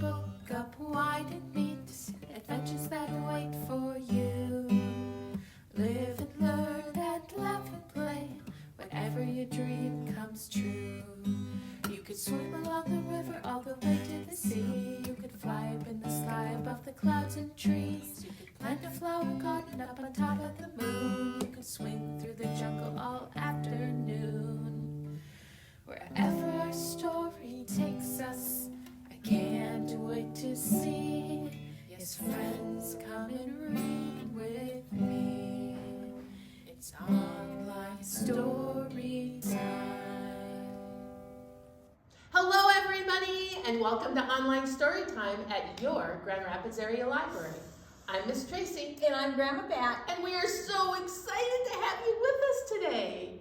book up wide and meet adventures that wait for you. Live and learn and laugh and play whenever your dream comes true. You could swim along the river all the way to the sea. You could fly up in the sky above the clouds and trees. You could plant a flower garden up on top of the moon. You could swing through the jungle all afternoon. Wherever our story takes us, I can't wait to see. Yes, friends, come and read with me. It's Online Storytime. Hello everybody, and welcome to Online Storytime at your Grand Rapids Area Library. I'm Miss Tracy. And I'm Grandma Pat. And we are so excited to have you with us today.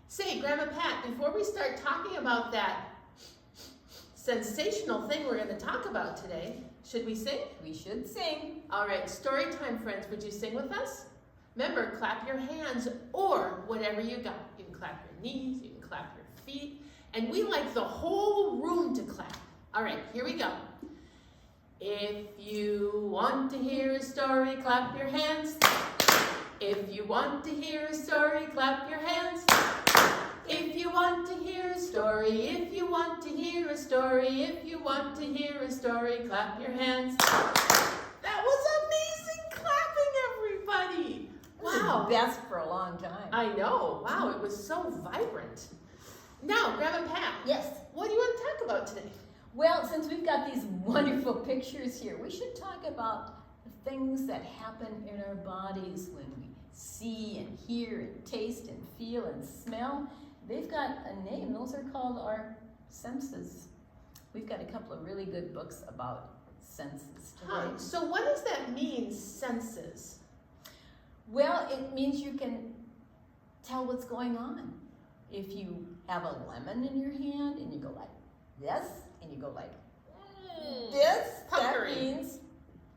Say, Grandma Pat, before we start talking about that sensational thing we're going to talk about today, should we sing? We should sing. All right, story time, friends. Would you sing with us? Remember, clap your hands or whatever you got. You can clap your knees, you can clap your feet, and we like the whole room to clap. All right, here we go. If you want to hear a story, clap your hands. If you want to hear a story, clap your hands. If you want to hear a story, if you want to hear a story, if you want to hear a story, clap your hands. That was amazing clapping, everybody. Wow. The best for a long time. I know. Wow, it was so vibrant. Now, Grandma Pat. Yes. What do you want to talk about today? Well, since we've got these wonderful pictures here, we should talk about the things that happen in our bodies when we see and hear and taste and feel and smell. They've got a name. Those are called our senses. We've got a couple of really good books about senses today. So what does that mean, senses? Well, it means you can tell what's going on. If you have a lemon in your hand and you go like this, and you go like this, puckering. That means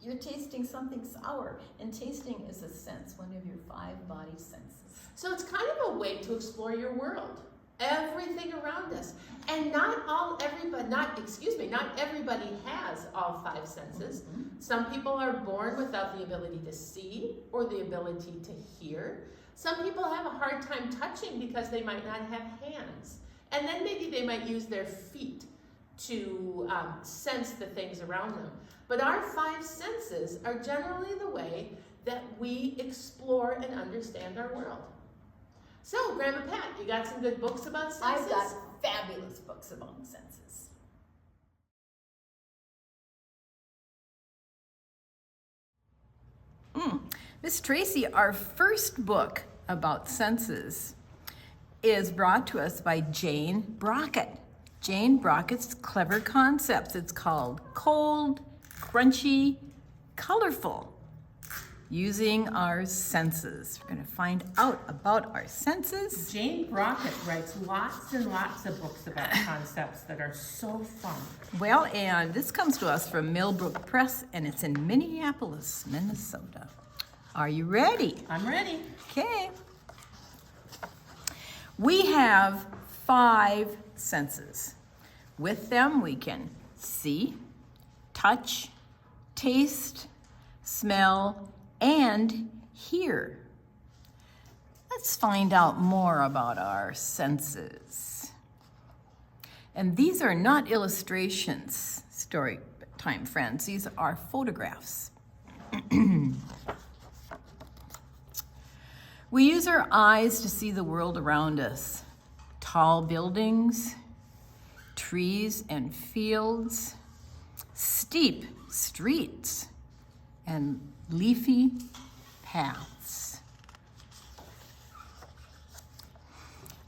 you're tasting something sour. And tasting is a sense, one of your 5 body senses. So it's kind of a way to explore your world, everything around us. And not everybody has all 5 senses. Mm-hmm. Some people are born without the ability to see or the ability to hear. Some people have a hard time touching because they might not have hands. And then maybe they might use their feet to sense the things around them. But our 5 senses are generally the way that we explore and understand our world. So, Grandma Pat, you got some good books about senses? I've got fabulous books about senses. Miss Tracy, our first book about senses is brought to us by Jane Brockett. Jane Brockett's Clever Concepts. It's called Cold, Crunchy, Colorful, Using Our Senses. We're going to find out about our senses. Jane Brockett writes lots and lots of books about concepts that are so fun. Well, and this comes to us from Millbrook Press, and it's in Minneapolis, Minnesota. Are you ready? I'm ready. Okay. We have 5 senses. With them, we can see, touch, taste, smell, and hear. Let's find out more about our senses. And these are not illustrations, story time friends. These are photographs. We use our eyes to see the world around us. Tall buildings, trees and fields, steep streets, and leafy paths.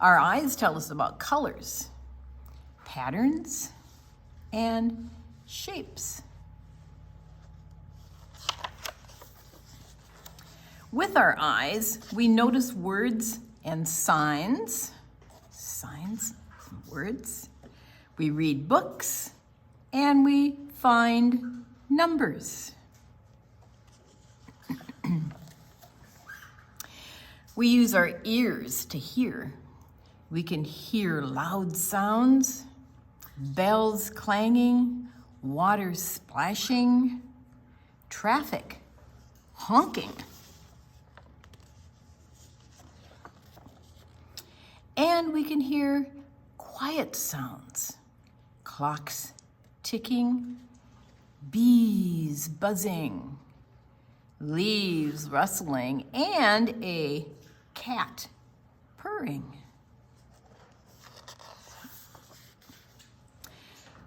Our eyes tell us about colors, patterns, and shapes. With our eyes, we notice words and signs and words. We read books, and we find numbers. We use our ears to hear. We can hear loud sounds, bells clanging, water splashing, traffic honking. And we can hear quiet sounds, clocks ticking, bees buzzing, leaves rustling, and a cat purring.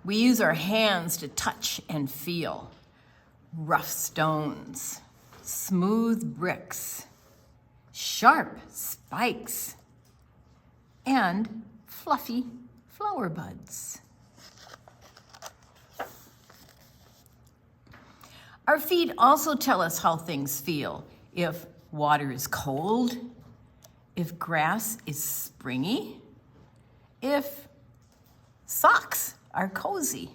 We use our hands to touch and feel rough stones, smooth bricks, sharp spikes, and fluffy flower buds. Our feet also tell us how things feel. If water is cold, if grass is springy, if socks are cozy,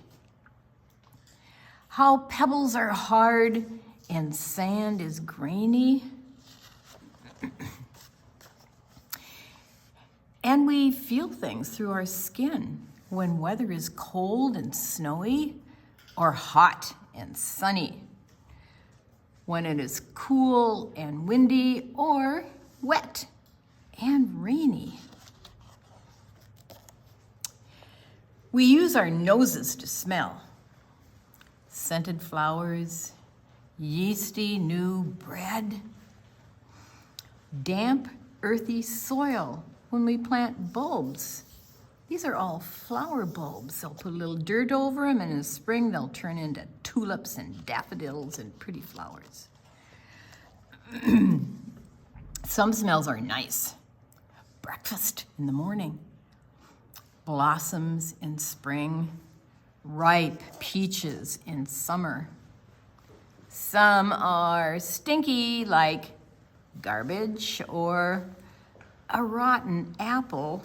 how pebbles are hard and sand is grainy. And we feel things through our skin when weather is cold and snowy or hot and sunny, when it is cool and windy or wet and rainy. We use our noses to smell scented flowers, yeasty new bread, damp, earthy soil when we plant bulbs. These are all flower bulbs. They'll put a little dirt over them, and in the spring they'll turn into tulips and daffodils and pretty flowers. Some smells are nice. Breakfast in the morning, blossoms in spring, ripe peaches in summer. Some are stinky, like garbage or a rotten apple.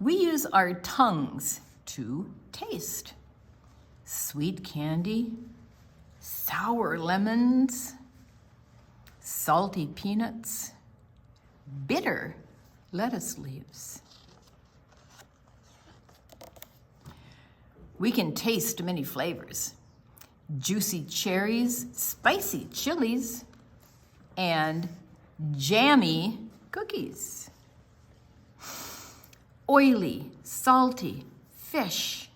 We use our tongues to taste sweet candy, sour lemons, salty peanuts, bitter lettuce leaves. We can taste many flavors: juicy cherries, spicy chilies, and jammy cookies. Oily, salty fish,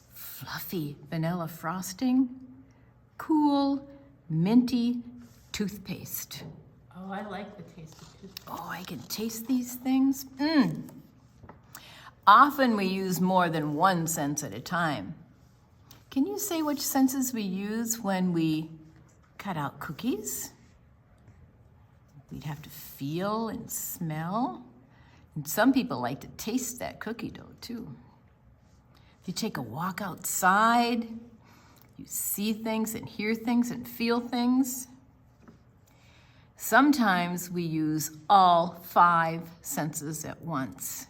fluffy vanilla frosting, cool, minty toothpaste. Oh, I like the taste of toothpaste. Oh, I can taste these things. Often we use more than one sense at a time. Can you say which senses we use when we cut out cookies? We'd have to feel and smell. And some people like to taste that cookie dough too. If you take a walk outside, you see things and hear things and feel things. Sometimes we use all 5 senses at once.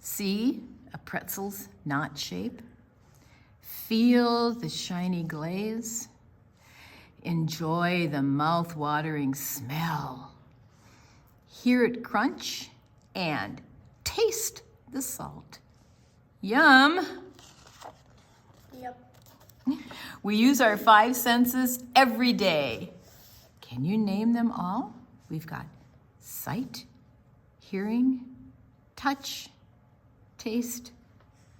See a pretzel's knot shape. Feel the shiny glaze. Enjoy the mouth-watering smell. Hear it crunch and taste the salt. Yum! Yep. We use our 5 senses every day. Can you name them all? We've got sight, hearing, touch, taste,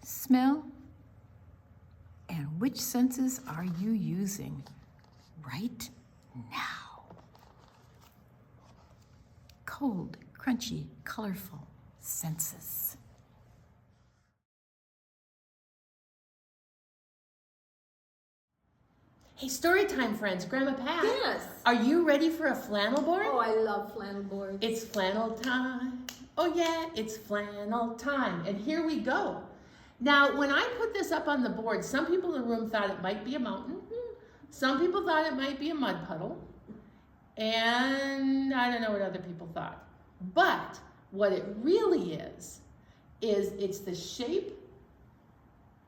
smell. And which senses are you using right now? Cold, crunchy, colorful senses. Hey, story time, friends. Grandma Pat. Yes. Are you ready for a flannel board? Oh, I love flannel boards. It's flannel time. Oh yeah, it's flannel time. And here we go. Now, when I put this up on the board, some people in the room thought it might be a mountain. Some people thought it might be a mud puddle. And I don't know what other people thought. But what it really is it's the shape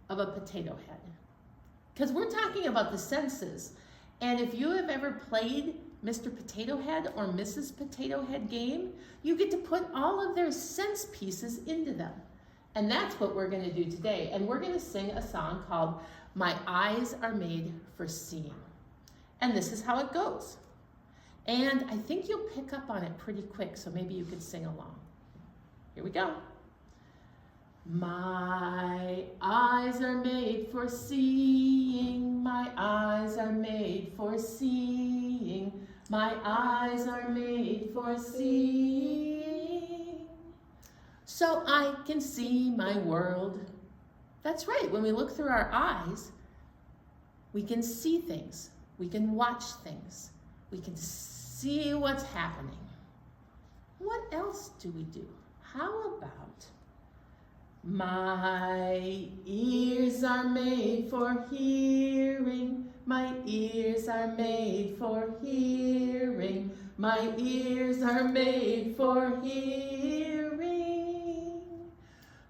of a potato head. Because we're talking about the senses. And if you have ever played Mr. Potato Head or Mrs. Potato Head game, you get to put all of their sense pieces into them. And that's what we're going to do today. And we're going to sing a song called My Eyes Are Made for Seeing. And this is how it goes. And I think you'll pick up on it pretty quick, so maybe you could sing along. Here we go. My eyes are made for seeing. My eyes are made for seeing. My eyes are made for seeing. So I can see my world. That's right, when we look through our eyes, we can see things. We can watch things. We can see what's happening. What else do we do? How about my ears are made for hearing. My ears are made for hearing. My ears are made for hearing.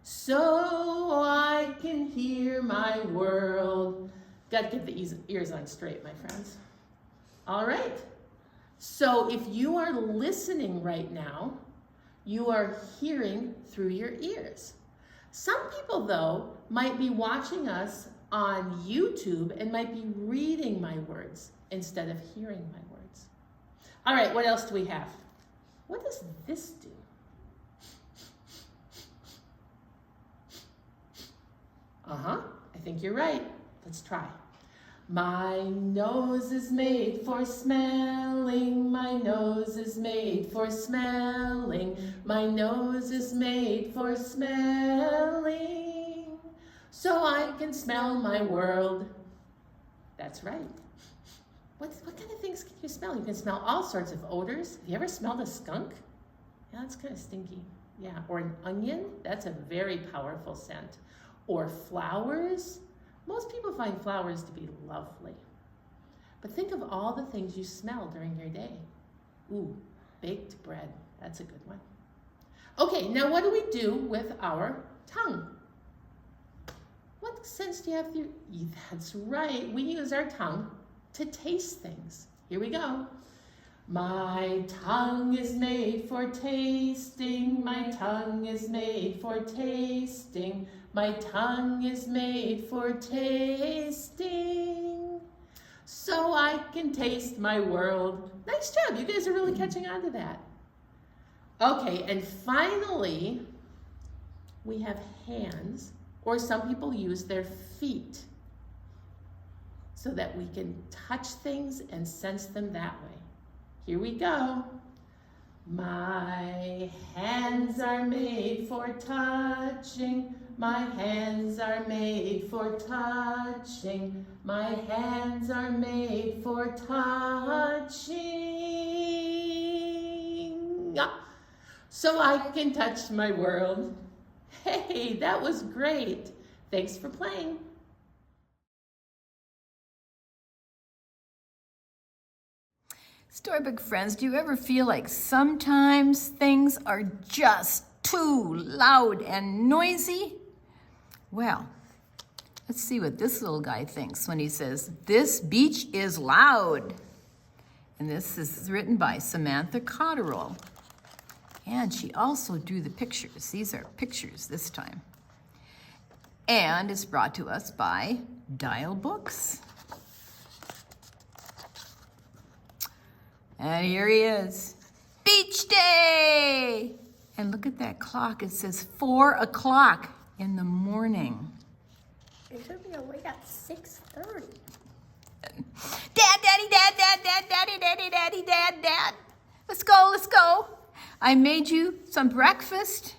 So I can hear my world. Got to get the ears on straight, my friends. All right. So if you are listening right now, you are hearing through your ears. Some people, though, might be watching us on YouTube and might be reading my words instead of hearing my words. All right, what else do we have? What does this do? I think you're right. Let's try. My nose is made for smelling. My nose is made for smelling. My nose is made for smelling. So I can smell my world. That's right. What kind of things can you smell? You can smell all sorts of odors. Have you ever smelled a skunk? Yeah, that's kind of stinky. Yeah, or an onion. That's a very powerful scent. Or flowers. Most people find flowers to be lovely. But think of all the things you smell during your day. Ooh, baked bread. That's a good one. Okay, now what do we do with our tongue? What sense do you have through? That's right, we use our tongue to taste things. Here we go. My tongue is made for tasting. My tongue is made for tasting. My tongue is made for tasting. So I can taste my world. Nice job. You guys are really catching on to that. Okay, and finally, we have hands, or some people use their feet so that we can touch things and sense them that way. Here we go. My hands are made for touching. My hands are made for touching. My hands are made for touching. So I can touch my world. Hey, that was great. Thanks for playing. Storybook friends, do you ever feel like sometimes things are just too loud and noisy? Well, let's see what this little guy thinks when he says, "This beach is loud." And this is written by Samantha Cotterill. And she also drew the pictures. These are pictures this time. And it's brought to us by Dial Books. And here he is. Beach day! And look at that clock. It says 4 o'clock in the morning. It should be awake at 6:30. Dad, daddy, dad, dad, dad, daddy, daddy, daddy, dad, dad. Let's go, let's go. I made you some breakfast.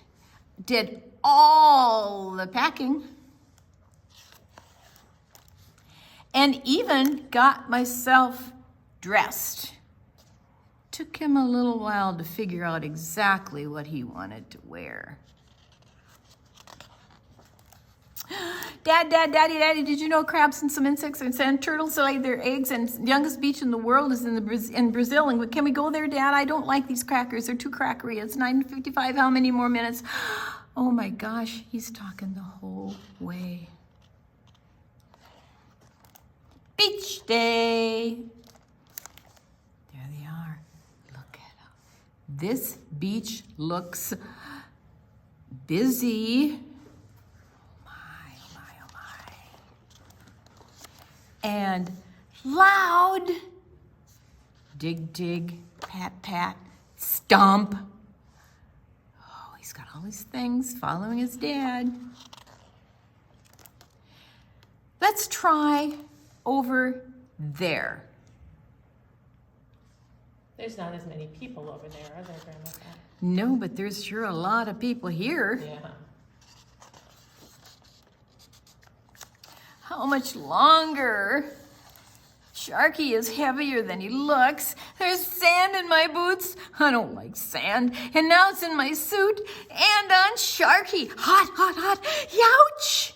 Did all the packing. And even got myself dressed. Took him a little while to figure out exactly what he wanted to wear. Dad, dad, daddy, daddy, did you know crabs and some insects and sand turtles lay their eggs, and the youngest beach in the world is in Brazil? And can we go there, Dad? I don't like these crackers. They're too crackery. It's 9:55. How many more minutes? Oh my gosh, he's talking the whole way. Beach day. There they are. Look at them. This beach looks busy. and loud. Dig, dig, pat, pat, stomp. Oh, he's got all these things following his dad. Let's try over there. There's not as many people over there, are there, Grandma Pat? No, but there's sure a lot of people here. Yeah. How much longer? Sharky is heavier than he looks. There's sand in my boots. I don't like sand. And now it's in my suit and on Sharky. Hot, hot, hot. Youch!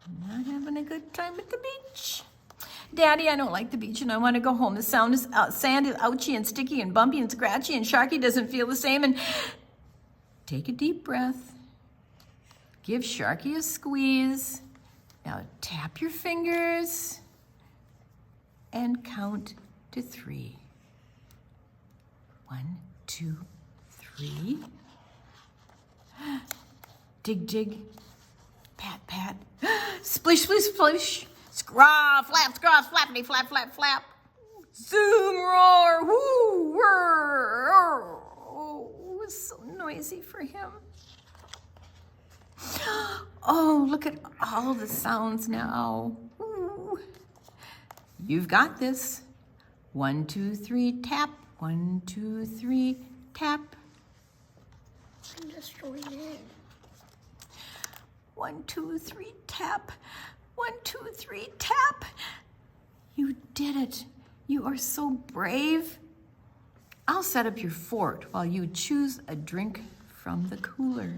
I'm not having a good time at the beach. Daddy, I don't like the beach and I want to go home. The sand is ouchy and sticky and bumpy and scratchy and Sharky doesn't feel the same. And take a deep breath. Give Sharky a squeeze. Now tap your fingers and count to 3. 1, 2, 3. Dig, dig. Pat, pat. Splish, splish, splish. Scraw, flap, scraw, flappity, flap, flap, flap. Zoom, roar, woo, whir. Oh, it was so noisy for him. Oh, look at all the sounds now. Ooh. You've got this. 1, 2, 3, tap. 1, 2, 3, tap. I'm just joining in. 1, 2, 3, tap. 1, 2, 3, tap. You did it. You are so brave. I'll set up your fort while you choose a drink from the cooler.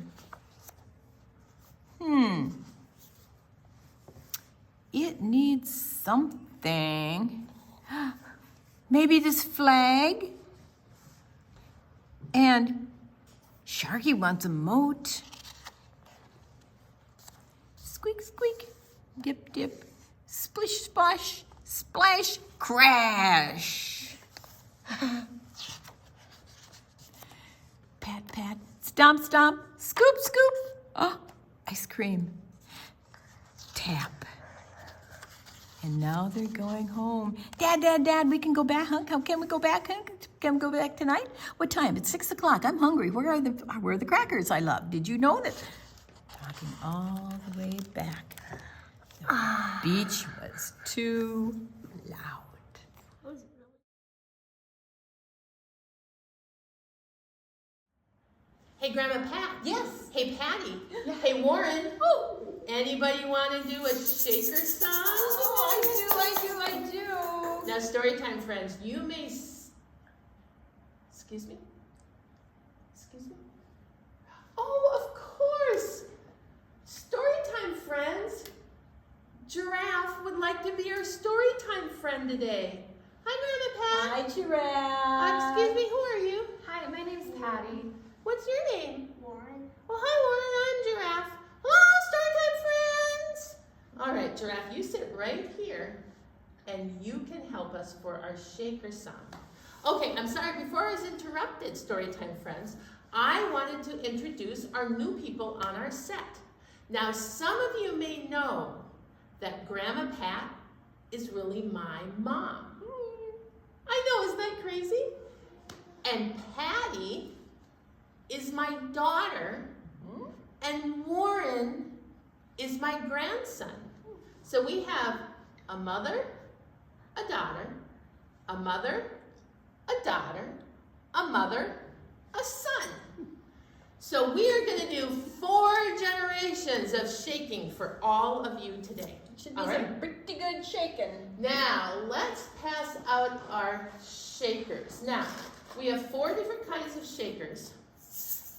It needs something. Maybe this flag? And Sharky wants a moat. Squeak, squeak. Dip, dip. Splish, splash. Splash, crash. Pat, pat. Stomp, stomp. Scoop, scoop. Oh, ice cream. Tap. And now they're going home. Dad, Dad, Dad, we can go back, huh? Can we go back? Can we go back tonight? What time? It's 6 o'clock. I'm hungry. Where are the crackers I love? Did you know that? Talking all the way back. The beach was too loud. Hey, Grandma Pat. Yes. Hey, Patty. Hey, Warren. Oh. Anybody want to do a shaker song? Oh, I do. Now, storytime friends, you may... Excuse me? Excuse me? Oh, of course. Storytime friends. Giraffe would like to be our storytime friend today. Hi, Grandma Pat. Hi, Giraffe. Excuse me, who are you? Hi, my name's Patty. What's your name? Warren. Well, hi, Warren. I'm Giraffe. Hello, Storytime friends. All right, Giraffe, you sit right here, and you can help us for our shaker song. Okay, I'm sorry, before I was interrupted, Storytime friends, I wanted to introduce our new people on our set. Now, some of you may know that Grandma Pat is really my mom. I know, isn't that crazy? And Patty is my daughter, and Warren is my grandson. So we have a mother, a daughter, a mother, a daughter, a mother, a son. So we are going to do 4 generations of shaking for all of you today. Should be some pretty good shaking. Now, let's pass out our shakers. Now, we have 4 different kinds of shakers.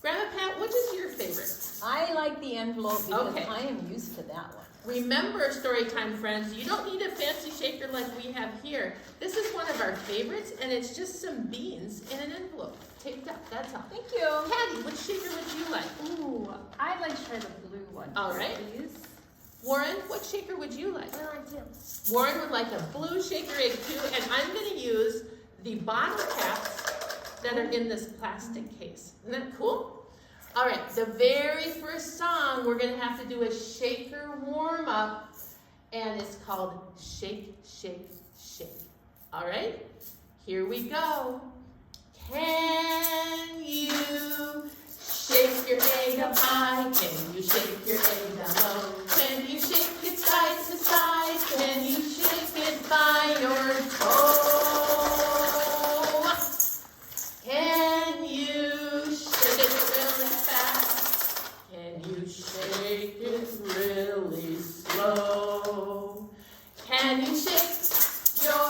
Grandma Pat, which is your favorite? I like the envelope because Okay. I am used to that one. Remember, Storytime friends, you don't need a fancy shaker like we have here. This is one of our favorites, and it's just some beans in an envelope. Taped up, that's all. Thank you. Patty, which shaker would you like? Ooh, I'd like to try the blue one. All right. Please. Warren, what shaker would you like? I like you. Warren would like a blue shaker egg too, and I'm going to use the bottle caps that are in this plastic case. Isn't that cool? All right, the very first song, we're going to have to do a shaker warm-up, and it's called Shake, Shake, Shake. All right, here we go. Can you shake your egg up high? Can you shake your egg down low? Can you shake it side to side? Can you shake it by your toe? Can you shake it really fast? Can you shake it really slow? Can you shake your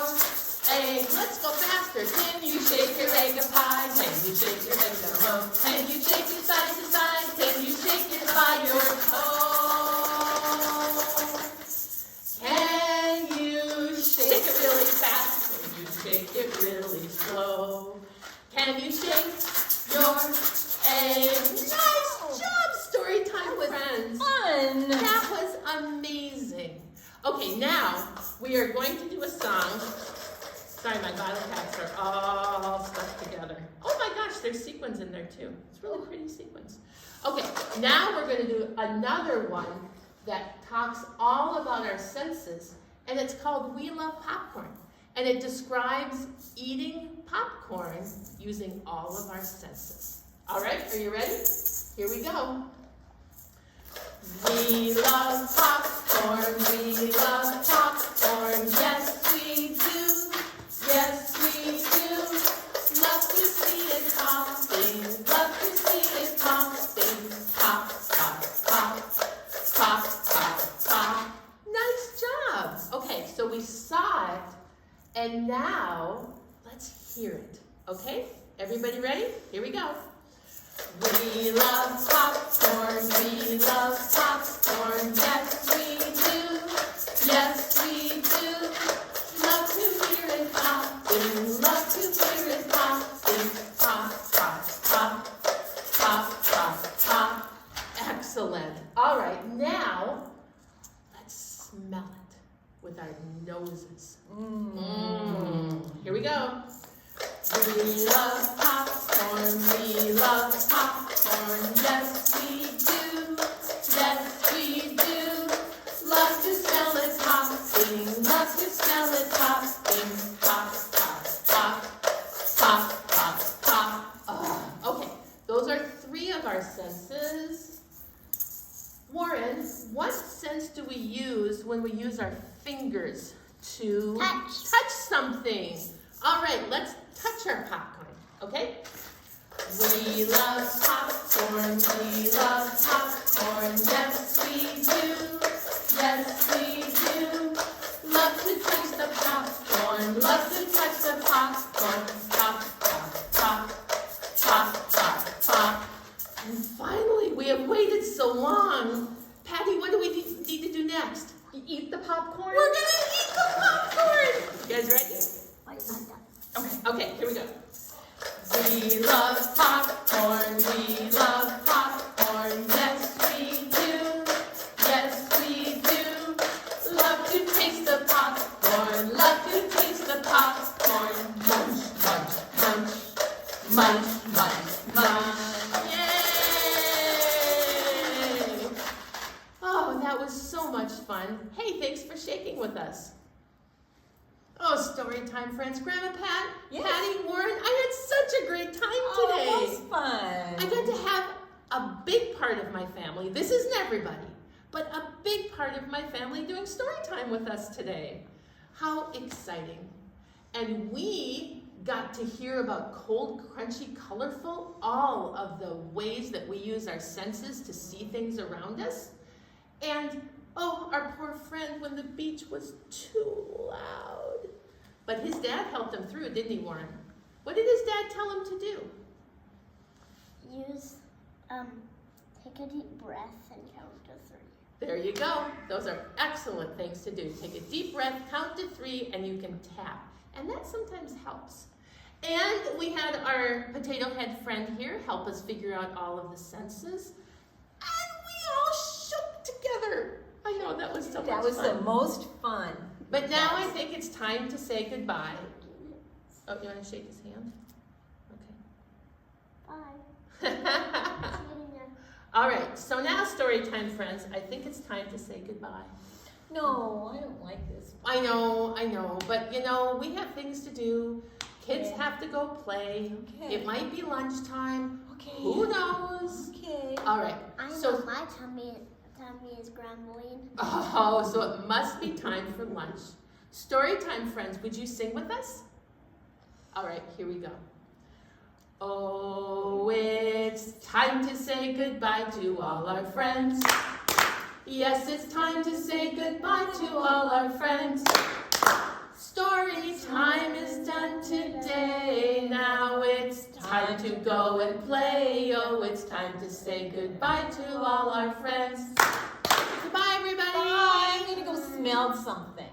egg? Let's go faster. Can you shake your egg up high? Can you shake your egg down low? Can you shake it side to side? Can you shake it by your toe? Can you shake it really fast? Can you shake it really slow? Can you shake your egg? Nice job, story time with friends. Fun! That was amazing. Okay, now we are going to do a song. Sorry, my bottle caps are all stuck together. Oh my gosh, there's sequins in there too. It's really pretty sequins. Okay, now we're going to do another one that talks all about our senses, and it's called We Love Popcorn. And it describes eating popcorn using all of our senses. All right, are you ready? Here we go. We love popcorn, we love popcorn, yes we do, yes we do. Love to see it popping, love to see it popping, pop, pop, pop, pop, pop, pop. Nice job. Okay, so we saw it, and now let's hear it, okay? Everybody ready? Here we go. We love popcorn, we love popcorn, yes we do, yes we do. Love to hear it popping, love to hear it popping, pop, pop, pop, pop, pop, pop. Excellent. All right, now let's smell it with our noses. Here we go. We love popcorn, we love popcorn, yes we do, yes we do. Love to smell it popping, love to smell it popping, pop, pop, pop, pop, pop, pop. Okay, those are 3 of our senses. Warren, what sense do we use when we use our fingers to touch something? All right, let's touch our popcorn, okay? We love popcorn, we love popcorn, yes we do, yes we do. Love to touch the popcorn, love to touch the popcorn, pop, pop, pop, pop, pop, pop. And finally, we have waited so long. Patty, what do we need to do next? You eat the popcorn? We're gonna eat the popcorn! You guys ready? Okay, here we go. We love popcorn, we love popcorn, yes we do, yes we do. Love to taste the popcorn, love to taste the popcorn. Munch, munch, munch, munch, munch, munch. Yay! Oh, that was so much fun. Hey, thanks for shaking with us. Oh, story time, friends. Grandma Pat, Yes. Patty, Warren, I had such a great time today. Oh, it was fun. I got to have a big part of my family. This isn't everybody, but a big part of my family doing story time with us today. How exciting. And we got to hear about cold, crunchy, colorful, all of the ways that we use our senses to see things around us. And oh, our poor friend when the beach was too loud. But his dad helped him through, didn't he, Warren? What did his dad tell him to do? Take a deep breath and count to 3. There you go. Those are excellent things to do. Take a deep breath, count to 3, and you can tap. And that sometimes helps. And we had our potato head friend here help us figure out all of the senses. And we all shook together. I know, that was so much fun. That was the most fun. But now I think it's time to say goodbye. Oh, you want to shake his hand? Okay. Bye. All right, so now story time, friends. I think it's time to say goodbye. No, I don't like this. I know, but you know, we have things to do. Kids Okay. have to go play. Okay. It might be lunchtime. Okay. Who knows? Okay. All right. I know So, my tummy is grumbling. oh, so it must be time for lunch. Story time, friends. Would you sing with us? All right, here we go. Oh, it's time to say goodbye to all our friends. Yes, it's time to say goodbye to all our friends. Story time is done today. Now it's time to go and play. Oh, it's time to say goodbye to all our friends. Goodbye, everybody. Bye. I'm gonna go smell something.